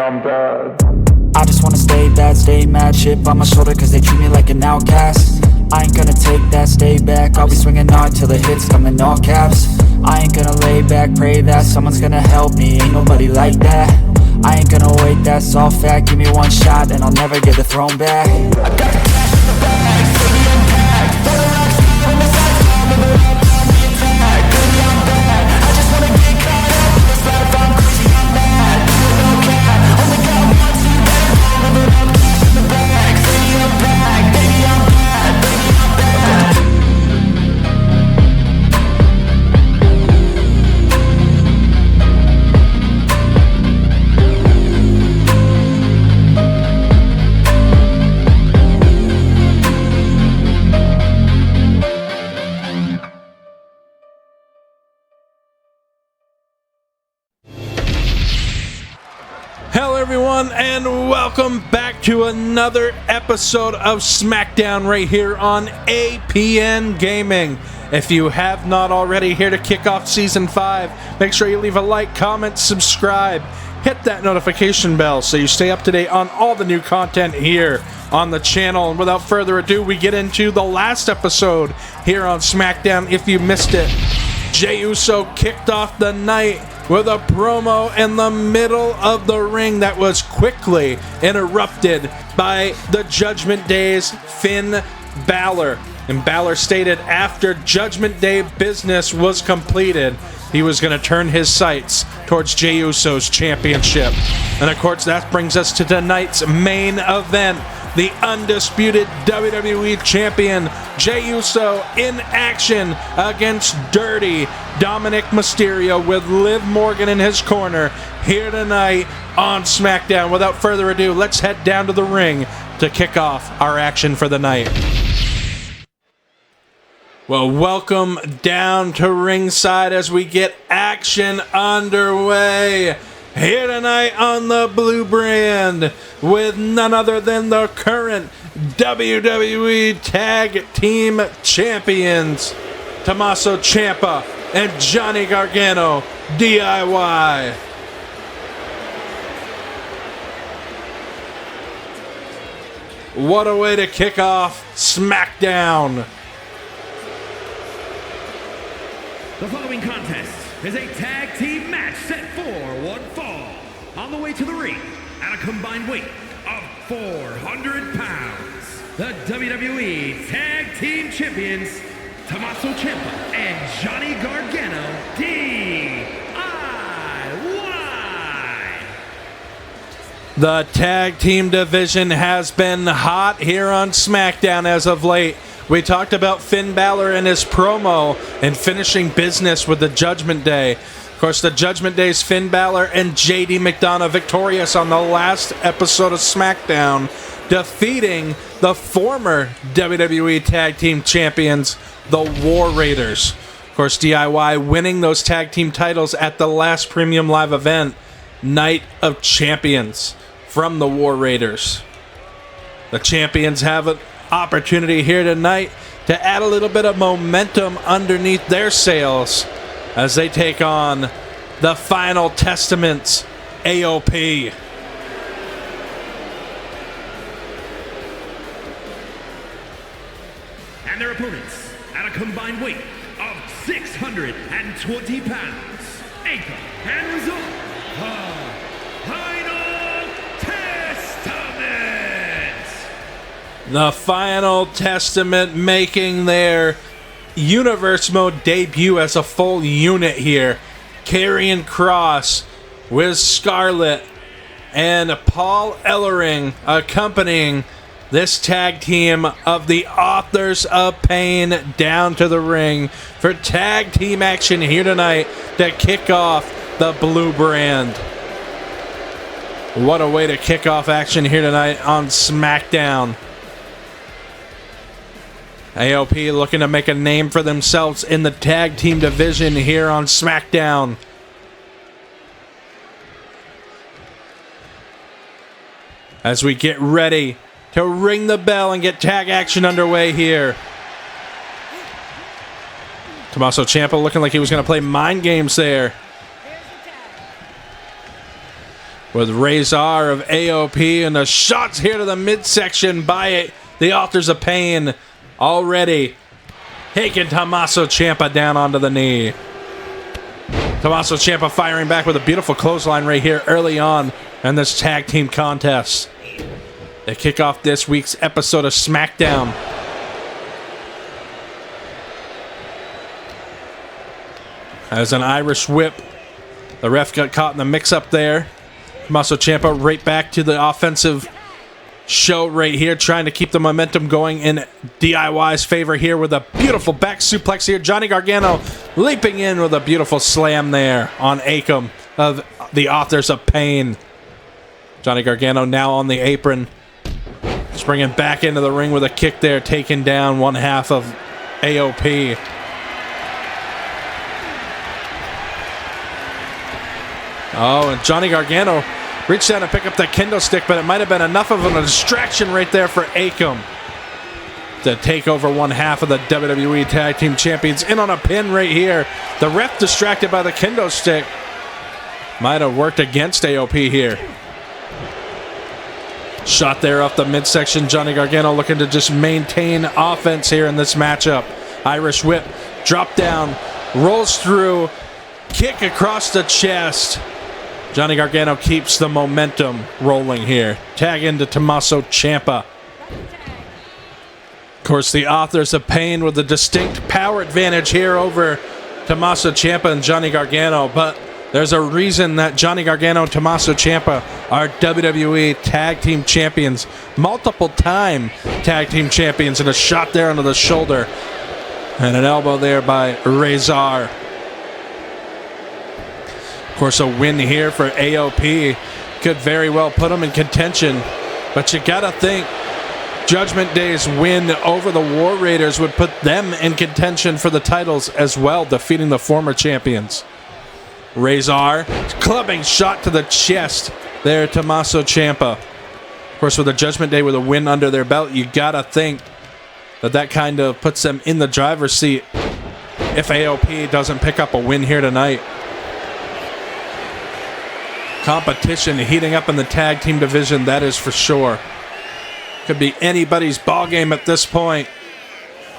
I'm bad. I just wanna stay bad, stay mad. Chip on my shoulder cause they treat me like an outcast. I ain't gonna take that, stay back. I'll be swinging hard till the hits come in all caps. I ain't gonna lay back, pray that someone's gonna help me. Ain't nobody like that. I ain't gonna wait, that's all fact. Give me one shot and I'll never get the throne back. I got the cash in the bag, city impact. For the rocks on the side, moving up on the attack. Baby, I'm bad, I just wanna get caught up in this life. I'm crazy, I'm mad, no cap. Only got one, two, better go. Moving up, cash in the bag, city impact. Baby, I'm bad, baby, I'm bad. Hello everyone and welcome back to another episode of Smackdown right here on APN Gaming. If you have not already, here to kick off Season 5, make sure you leave a like, comment, subscribe, hit that notification bell so you stay up to date on all the new content here on the channel. And without further ado, we get into the last episode here on Smackdown. If you missed it, Jey Uso kicked off the night with a promo in the middle of the ring that was quickly interrupted by the Judgment Day's Finn Balor. And Balor stated after Judgment Day business was completed, he was going to turn his sights towards Jey Uso's championship. And of course, that brings us to tonight's main event. The undisputed WWE Champion, Jey Uso, in action against Dirty Dominik Mysterio with Liv Morgan in his corner here tonight on SmackDown. Without further ado, let's head down to the ring to kick off our action for the night. Well, welcome down to ringside as we get action underway here tonight on the Blue Brand with none other than the current WWE Tag Team Champions, Tommaso Ciampa and Johnny Gargano, DIY. What a way to kick off SmackDown. The following contest is a tag team match set for one fall. On the way to the ring, at a combined weight of 400 pounds, the WWE Tag Team Champions, Tommaso Ciampa and Johnny Gargano, DIY. The tag team division has been hot here on SmackDown as of late. We talked about Finn Balor and his promo and finishing business with the Judgment Day. Of course, the Judgment Day's Finn Balor and JD McDonough victorious on the last episode of SmackDown, defeating the former WWE Tag Team Champions, the War Raiders. Of course, DIY winning those tag team titles at the last Premium Live event, Night of Champions, from the War Raiders. The champions have an opportunity here tonight to add a little bit of momentum underneath their sails as they take on the Final Testament's AOP. And their opponents, at a combined weight of 620 pounds, anchor and result, the Final Testament. The Final Testament making their Universe Mode debut as a full unit here. Karrion Kross with Scarlett and Paul Ellering accompanying this tag team of the Authors of Pain down to the ring for tag team action here tonight to kick off the Blue Brand. What a way to kick off action here tonight on SmackDown. AOP looking to make a name for themselves in the tag team division here on SmackDown. As we get ready to ring the bell and get tag action underway here. Tommaso Ciampa looking like he was going to play mind games there. with Razor of AOP, and the shots here to the midsection by the Authors of Pain already taking Tommaso Ciampa down onto the knee. Tommaso Ciampa firing back with a beautiful clothesline right here early on in this tag team contest. They kick off this week's episode of Smackdown. As an Irish whip, the ref got caught in the mix-up there. Tommaso Ciampa right back to the offensive show right here, trying to keep the momentum going in DIY's favor here with a beautiful back suplex here. Johnny Gargano leaping in with a beautiful slam there on Akam of the Authors of Pain. Johnny Gargano now on the apron, springing back into the ring with a kick there, taking down one half of AOP. Oh, and Johnny Gargano reached down to pick up that kendo stick, but it might have been enough of a distraction right there for Akam to take over one half of the WWE Tag Team Champions. In on a pin right here. The ref distracted by the kendo stick. Might have worked against AOP here. Shot there off the midsection. Johnny Gargano looking to just maintain offense here in this matchup. Irish whip, drop down, rolls through, kick across the chest. Johnny Gargano keeps the momentum rolling here. Tag into Tommaso Ciampa. Of course, the Authors of Pain with a distinct power advantage here over Tommaso Ciampa and Johnny Gargano, but there's a reason that Johnny Gargano and Tommaso Ciampa are WWE Tag Team Champions, multiple-time Tag Team Champions, and a shot there onto the shoulder, and an elbow there by Razor. Of course, a win here for AOP could very well put them in contention, but you gotta think Judgment Day's win over the War Raiders would put them in contention for the titles as well, defeating the former champions. Razor, clubbing shot to the chest there, Tommaso Ciampa. Of course, with the Judgment Day with a win under their belt, you gotta think that kind of puts them in the driver's seat if AOP doesn't pick up a win here tonight. Competition heating up in the tag team division, that is for sure. Could be anybody's ballgame at this point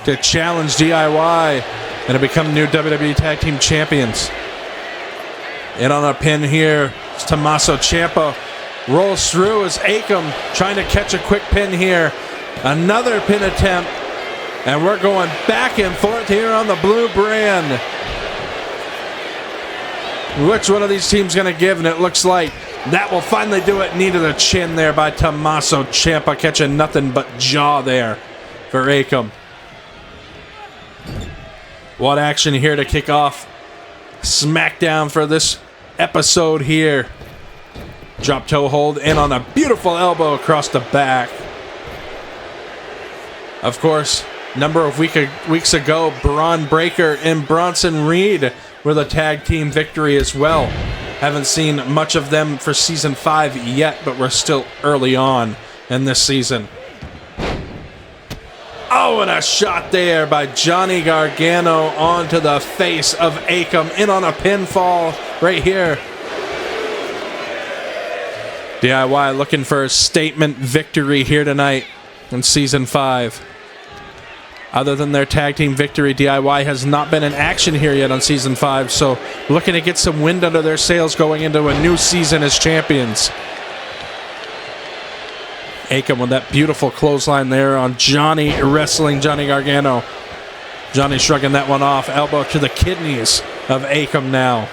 to challenge DIY and to become new WWE Tag Team Champions. In on a pin here, it's Tommaso Ciampa rolls through as Akam trying to catch a quick pin here. Another pin attempt, and we're going back and forth here on the blue brand. Which one of these teams going to give? And it looks like that will finally do it. Knee to the chin there by Tommaso Ciampa, catching nothing but jaw there for Akam. What action here to kick off Smackdown for this episode here. Drop toe hold in on a beautiful elbow across the back. Of course, number of weeks ago, Braun Breaker and Bronson Reed with a tag team victory as well. Haven't seen much of them for Season 5 yet, but we're still early on in this season. Oh, and a shot there by Johnny Gargano onto the face of Akam. In on a pinfall right here. DIY looking for a statement victory here tonight in Season 5. Other than their tag team victory, DIY has not been in action here yet on Season 5, so looking to get some wind under their sails going into a new season as champions. Akam with that beautiful clothesline there on Johnny, wrestling Johnny Gargano. Johnny shrugging that one off. Elbow to the kidneys of Akam now.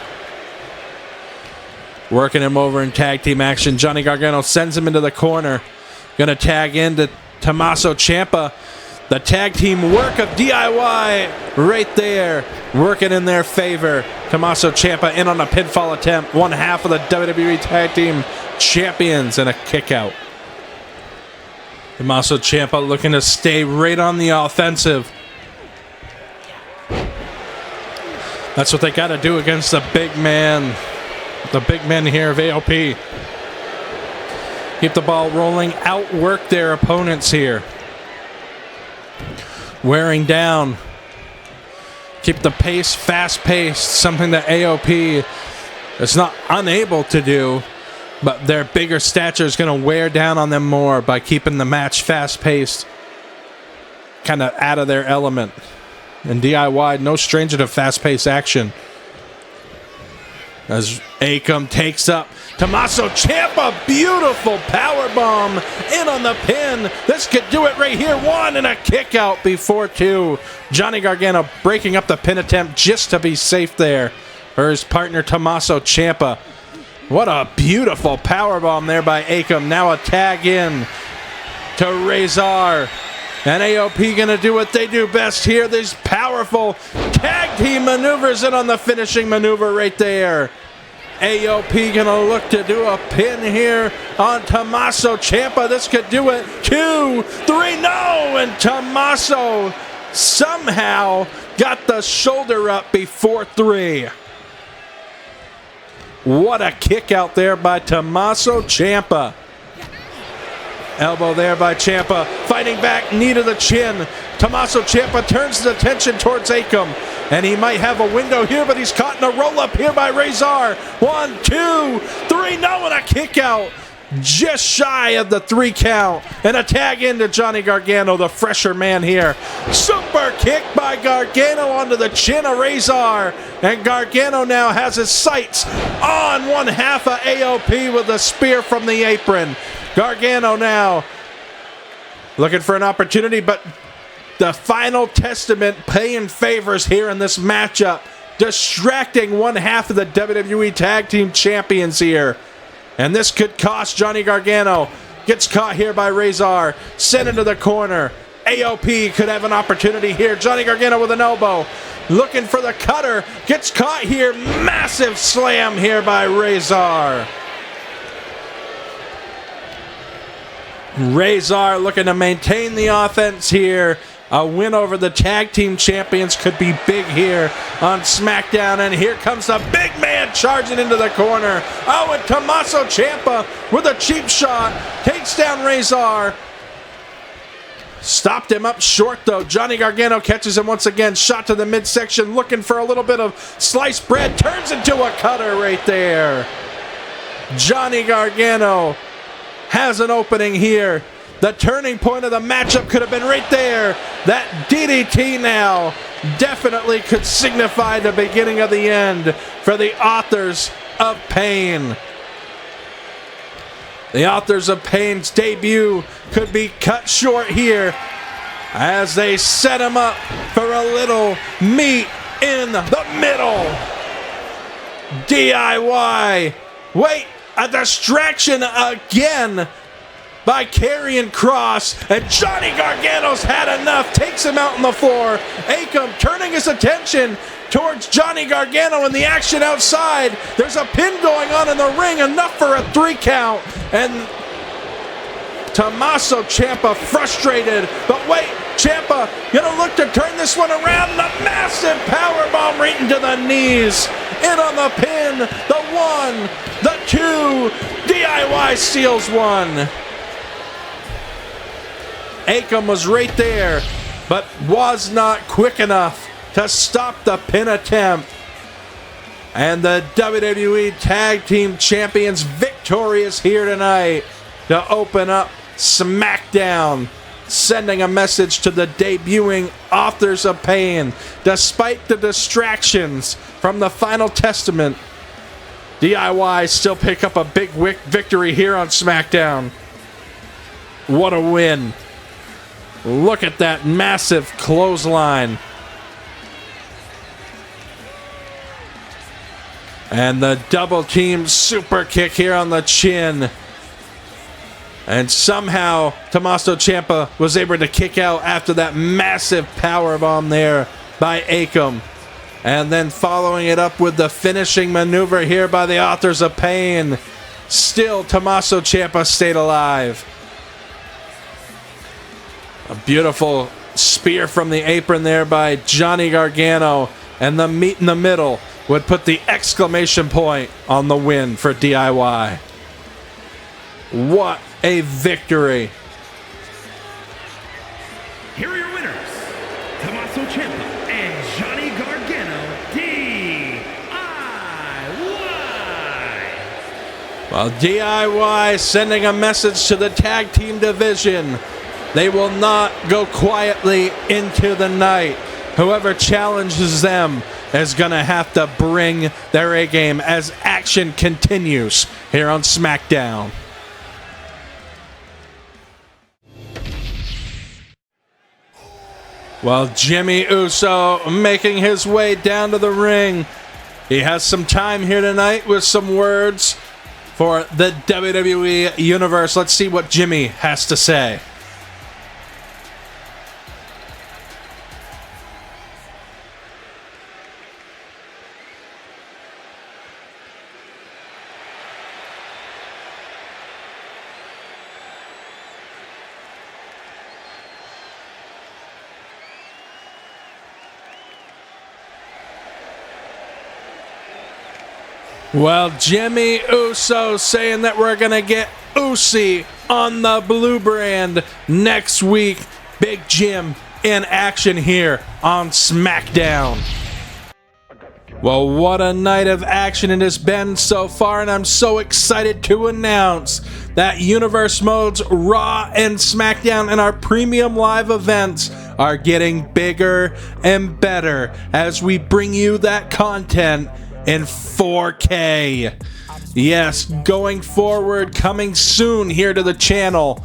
Working him over in tag team action. Johnny Gargano sends him into the corner. Gonna tag into Tommaso Ciampa. The tag team work of DIY right there, working in their favor. Tommaso Ciampa in on a pinfall attempt. One half of the WWE Tag Team Champions and a kick out. Tommaso Ciampa looking to stay right on the offensive. That's what they got to do against the big man. The big men here of AOP. Keep the ball rolling, outwork their opponents here. Wearing down. Keep the pace fast-paced, something that AOP is not unable to do. But their bigger stature is going to wear down on them more by keeping the match fast-paced, kind of out of their element. And DIY, no stranger to fast-paced action. As Akam takes up Tommaso Ciampa, beautiful powerbomb in on the pin. This could do it right here. 1 and a kick out before 2. Johnny Gargano breaking up the pin attempt just to be safe there for his partner Tommaso Ciampa. What a beautiful powerbomb there by Akam. Now a tag in to Razor. And AOP going to do what they do best here. These powerful tag team maneuvers in on the finishing maneuver right there. AOP going to look to do a pin here on Tommaso Ciampa. This could do it. 2, 3, no! And Tommaso somehow got the shoulder up before 3. What a kick out there by Tommaso Ciampa. Elbow there by Ciampa. Fighting back, knee to the chin. Tommaso Ciampa turns his attention towards Akam. And he might have a window here, but he's caught in a roll-up here by Razor. 1, 2, 3, no, and a kick out. Just shy of the 3 count. And a tag into Johnny Gargano, the fresher man here. Super kick by Gargano onto the chin of Razor. And Gargano now has his sights on one half of AOP with a spear from the apron. Gargano now looking for an opportunity, but the final testament paying favors here in this matchup. Distracting one half of the WWE Tag Team Champions here. And this could cost Johnny Gargano. Gets caught here by Razor. Sent into the corner. AOP could have an opportunity here. Johnny Gargano with an elbow. Looking for the cutter. Gets caught here. Massive slam here by Razor. Razor looking to maintain the offense here. A win over the tag team champions could be big here on SmackDown. And here comes the big man charging into the corner. Oh, and Tommaso Ciampa with a cheap shot. Takes down Razor. Stopped him up short, though. Johnny Gargano catches him once again. Shot to the midsection. Looking for a little bit of sliced bread. Turns into a cutter right there. Johnny Gargano has an opening here. The turning point of the matchup could have been right there. That DDT now definitely could signify the beginning of the end for the Authors of Pain. The Authors of Pain's debut could be cut short here as they set him up for a little meet in the middle. DIY. Wait, a distraction again by Karrion Kross, and Johnny Gargano's had enough, takes him out on the floor. Akam turning his attention towards Johnny Gargano in the action outside. There's a pin going on in the ring, enough for a 3 count, and Tommaso Ciampa frustrated, but wait, Ciampa gonna look to turn this one around, and a massive powerbomb right into the knees. In on the pin, the 1, the 2, DIY steals 1. Akam was right there, but was not quick enough to stop the pin attempt. And the WWE Tag Team Champions victorious here tonight to open up SmackDown, sending a message to the debuting Authors of Pain. Despite the distractions from the final testament, DIY still pick up a big victory here on SmackDown. What a win. Look at that massive clothesline. And the double team super kick here on the chin. And somehow Tommaso Ciampa was able to kick out after that massive powerbomb there by Akam. And then following it up with the finishing maneuver here by the Authors of Pain. Still, Tommaso Ciampa stayed alive. A beautiful spear from the apron there by Johnny Gargano. And the meet in the middle would put the exclamation point on the win for DIY. What a victory. Here are your winners, Tommaso Ciampa and Johnny Gargano, DIY. Well, DIY sending a message to the tag team division. They will not go quietly into the night. Whoever challenges them is going to have to bring their A game as action continues here on Smackdown. Well, Jimmy Uso making his way down to the ring. He has some time here tonight with some words for the WWE Universe. Let's see what Jimmy has to say. Well, Jimmy Uso saying that we're going to get Usi on the blue brand next week. Big Jim in action here on Smackdown. Well, what a night of action it has been so far, and I'm so excited to announce that Universe Modes Raw and Smackdown and our premium live events are getting bigger and better as we bring you that content in 4K. Yes, going forward, coming soon here to the channel,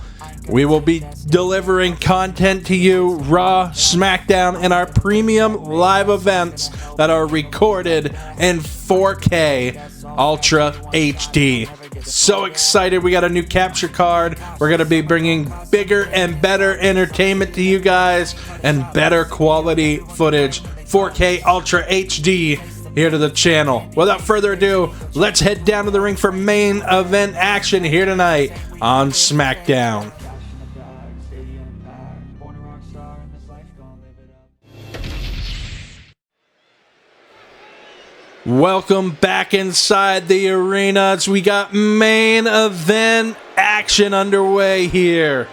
we will be delivering content to you, Raw, Smackdown, and our premium live events that are recorded in 4K Ultra HD. So excited, we got a new capture card. We're going to be bringing bigger and better entertainment to you guys and better quality footage, 4K Ultra HD, here to the channel. Without further ado, let's head down to the ring for main event action here tonight on Smackdown. Welcome back inside the arena as we got main event action underway here.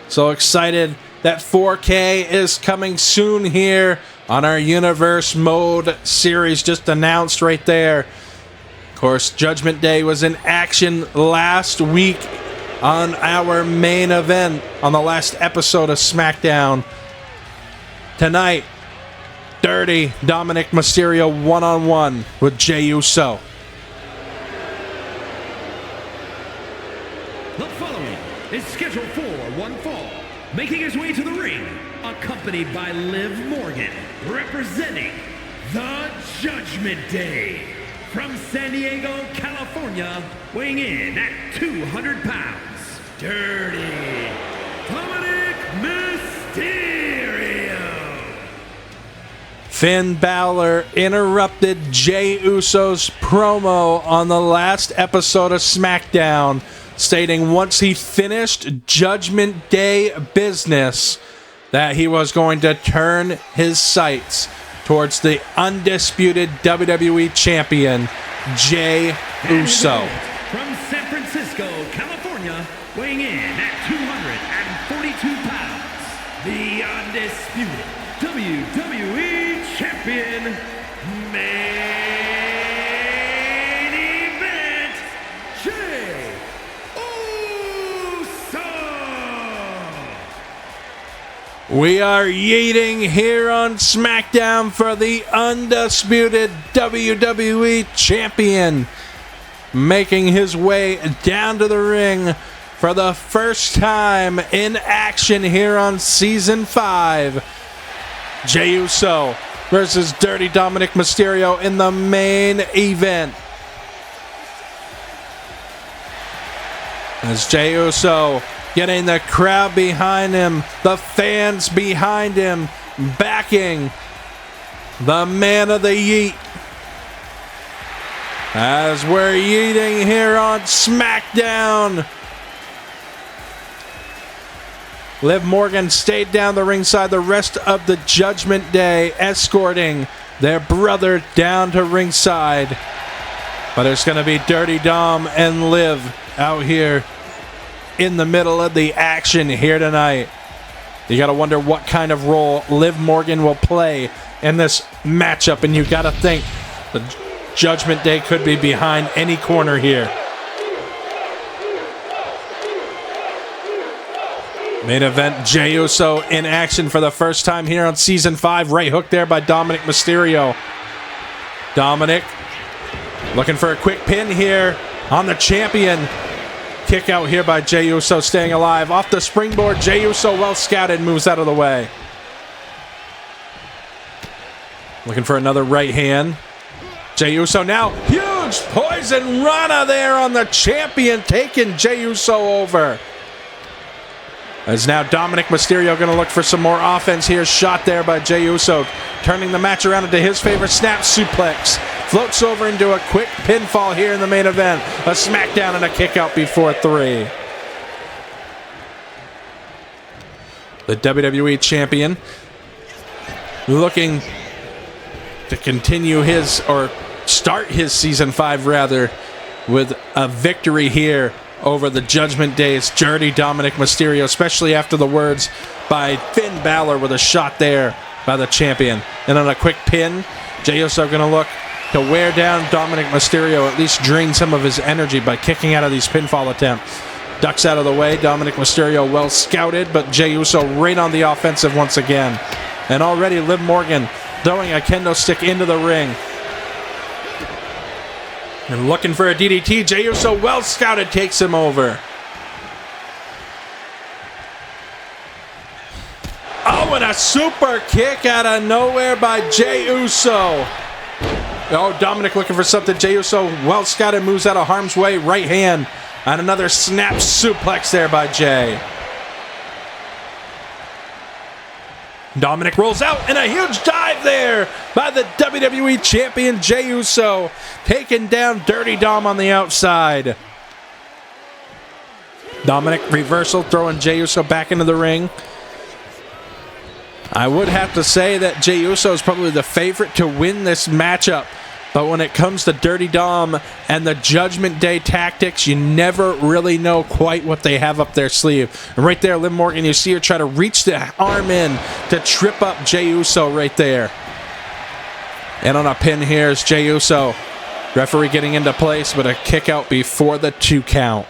So excited that 4K is coming soon here on our Universe Mode series just announced right there. Of course, Judgment Day was in action last week on our main event on the last episode of Smackdown. Tonight, Dirty Dominik Mysterio one-on-one with Jey Uso. The following is scheduled for one fall. Making his way to the ring, accompanied by Liv Morgan, representing the Judgment Day. From San Diego, California, weighing in at 200 pounds, Dirty Dominik Mysterio. Finn Balor interrupted Jey Uso's promo on the last episode of Smackdown, stating once he finished Judgment Day business that he was going to turn his sights towards the undisputed WWE champion, Jey Uso. From San Francisco, California, weighing in at 242 pounds, the undisputed WWE champion, main event, Jey Uso. We are yeeting here on Smackdown for the undisputed WWE champion, making his way down to the ring for the first time in action here on Season 5. Jey Uso versus Dirty Dominik Mysterio in the main event. As Jey Uso getting the crowd behind him, the fans behind him, backing the man of the yeet. As we're yeeting here on Smackdown. Liv Morgan stayed down the ringside the rest of the Judgment Day, escorting their brother down to ringside. But it's going to be Dirty Dom and Liv out here in the middle of the action here tonight. You got to wonder what kind of role Liv Morgan will play in this matchup, and you got to think the Judgment Day could be behind any corner here. Main event, Jey Uso in action for the first time here on Season 5. Right hook there by Dominik Mysterio. Dominik looking for a quick pin here on the champion. Kick out here by Jey Uso, staying alive. Off the springboard, Jey Uso, well scouted, moves out of the way. Looking for another right hand. Jey Uso now, huge poison rana there on the champion, taking Jey Uso over. As now Dominik Mysterio going to look for some more offense here. Shot there by Jey Uso, turning the match around into his favorite snap suplex. Floats over into a quick pinfall here in the main event. A Smackdown and a kick out before 3. The WWE Champion looking to continue his, or start his Season 5 rather, with a victory here over the Judgment Day's Dirty Dominik Mysterio, especially after the words by Finn Balor with a shot there by the champion. And on a quick pin, Jey Uso going to look to wear down Dominik Mysterio, at least drain some of his energy by kicking out of these pinfall attempts. Ducks out of the way, Dominik Mysterio well scouted, but Jey Uso right on the offensive once again. And already Liv Morgan throwing a kendo stick into the ring. And looking for a DDT, Jey Uso well scouted, takes him over. Oh, and a super kick out of nowhere by Jey Uso. Oh, Dominik looking for something. Jey Uso well scouted, moves out of harm's way, right hand. And another snap suplex there by Jey. Dominik rolls out, and a huge dive there by the WWE Champion Jey Uso, taking down Dirty Dom on the outside. Dominik reversal, throwing Jey Uso back into the ring. I would have to say that Jey Uso is probably the favorite to win this matchup. But when it comes to Dirty Dom and the Judgment Day tactics, you never really know quite what they have up their sleeve. And right there, Liv Morgan, you see her try to reach the arm in to trip up Jey Uso right there. And on a pin here is Jey Uso. Referee getting into place, but a kick out before the 2 count.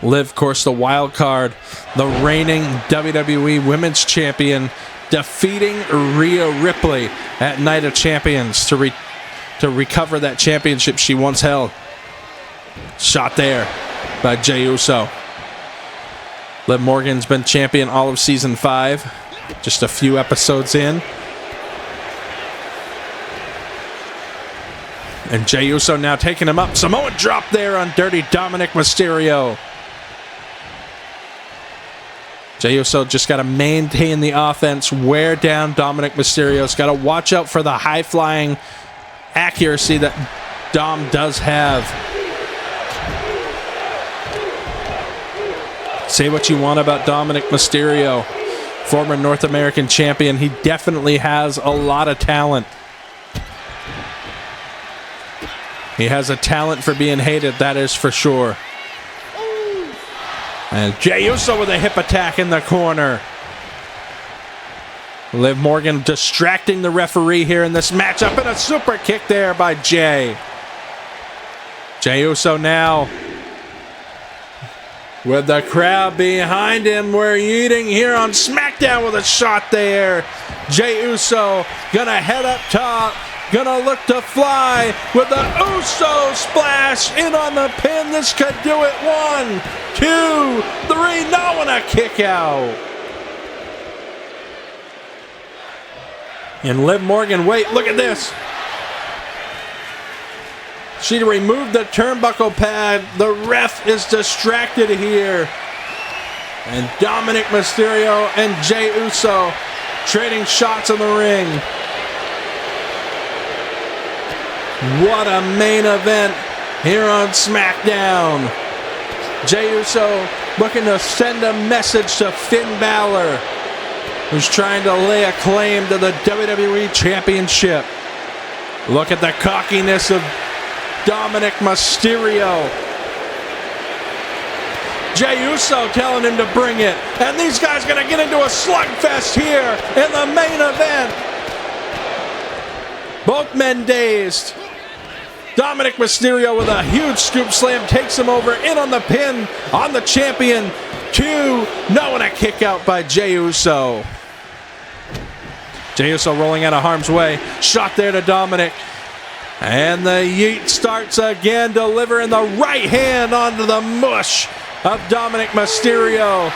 Liv, of course, the wild card, the reigning WWE Women's Champion, defeating Rhea Ripley at Night of Champions to recover that championship she once held. Shot there by Jey Uso. Liv Morgan's been champion all of Season 5, just a few episodes in. And Jey Uso now taking him up. Samoan drop there on Dirty Dominik Mysterio. Jey Uso just got to maintain the offense, wear down Dominik Mysterio's got to watch out for the high-flying accuracy that Dom does have. Say what you want about Dominik Mysterio, former North American champion. He definitely has a lot of talent. He has a talent for being hated, that is for sure. And Jey Uso with a hip attack in the corner. Liv Morgan distracting the referee here in this matchup, and a super kick there by Jey. Jey Uso now with the crowd behind him. We're eating here on Smackdown with a shot there. Jey Uso gonna head up top. Gonna look to fly with the Uso splash in on the pin. This could do it. 1, 2, 3. No, and a kick out. And Liv Morgan, wait, look at this. She removed the turnbuckle pad. The ref is distracted here. And Dominik Mysterio and Jey Uso trading shots in the ring. What a main event here on SmackDown. Jey Uso looking to send a message to Finn Balor, who's trying to lay a claim to the WWE Championship. Look at the cockiness of Dominik Mysterio. Jey Uso telling him to bring it. And these guys going to get into a slugfest here in the main event. Both men dazed. Dominik Mysterio with a huge scoop slam takes him over, in on the pin on the champion. 2, no, and a kick out by Jey Uso. Jey Uso rolling out of harm's way. Shot there to Dominik. And the yeet starts again, delivering the right hand onto the mush of Dominik Mysterio.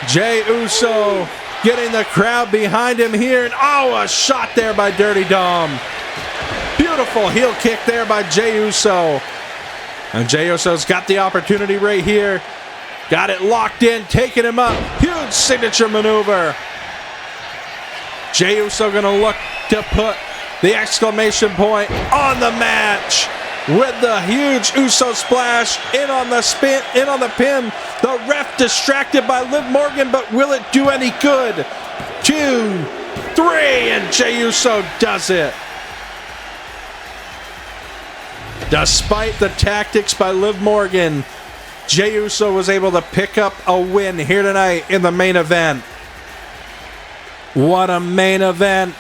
Jey Uso getting the crowd behind him here. And a shot there by Dirty Dom. Beautiful heel kick there by Jey Uso. And Jey Uso's got the opportunity right here. Got it locked in, taking him up. Huge signature maneuver. Jey Uso gonna look to put the exclamation point on the match with the huge Uso splash, in on the spin, in on the pin. The ref distracted by Liv Morgan, but will it do any good? 2, 3, and Jey Uso does it. Despite the tactics by Liv Morgan, Jey Uso was able to pick up a win here tonight in the main event. What a main event.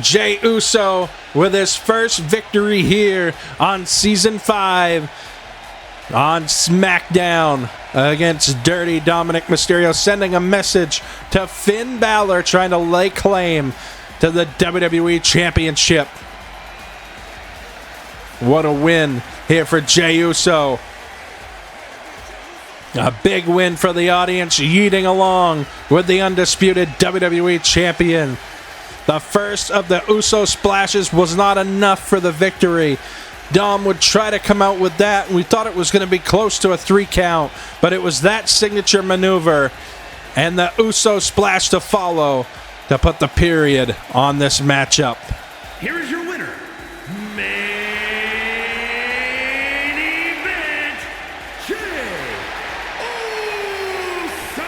Jey Uso with his first victory here on Season 5 on Smackdown against Dirty Dominik Mysterio, sending a message to Finn Balor trying to lay claim to the WWE Championship. What a win here for Jey Uso. A big win for the audience, yeeting along with the undisputed WWE Champion. The first of the Uso splashes was not enough for the victory. Dom would try to come out with that, and we thought it was going to be close to a 3 count, but it was that signature maneuver and the Uso splash to follow to put the period on this matchup. Here is your winner, main event, Jey Uso.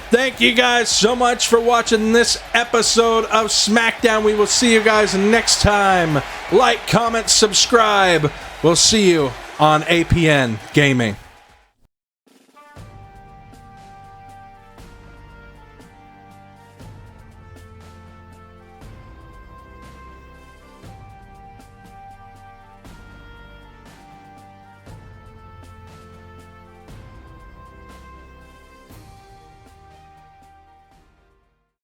Thank you guys so much for watching this episode of Smackdown. We will see you guys next time. Like, comment, subscribe. We'll see you on APN Gaming.